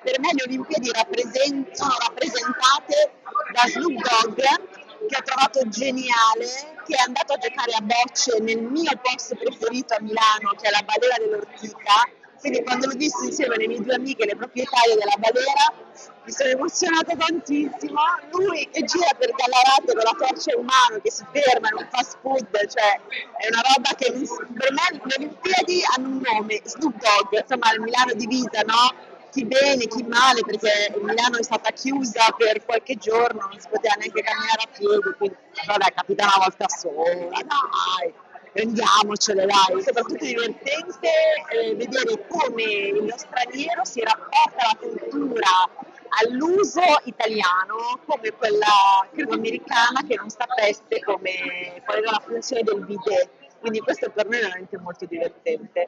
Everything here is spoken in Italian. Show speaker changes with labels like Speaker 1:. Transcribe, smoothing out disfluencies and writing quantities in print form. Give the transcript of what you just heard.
Speaker 1: per me le Olimpiadi sono rappresentate da Snoop Dogg, che ho trovato geniale, che è andato a giocare a bocce nel mio posto preferito a Milano, che è la Balera dell'Ortica. Quindi quando l'ho visto insieme alle mie due amiche, le proprietarie della Balera, mi sono emozionata tantissimo. Lui che gira per Gallarate con la torcia in mano, che si ferma in un fast food, cioè è una roba che per me le Olimpiadi hanno un nome, Snoop Dogg, insomma il Milano divisa, no? Chi bene, chi male, perché Milano è stata chiusa per qualche giorno, non si poteva neanche camminare a piedi, quindi vabbè, capita una volta sola, dai, prendiamocele, dai. Soprattutto divertente vedere come lo straniero si rapporta alla cultura, all'uso italiano, come quella credo americana che non sapesse qual era la funzione del bidet. Quindi questo per me è veramente molto divertente.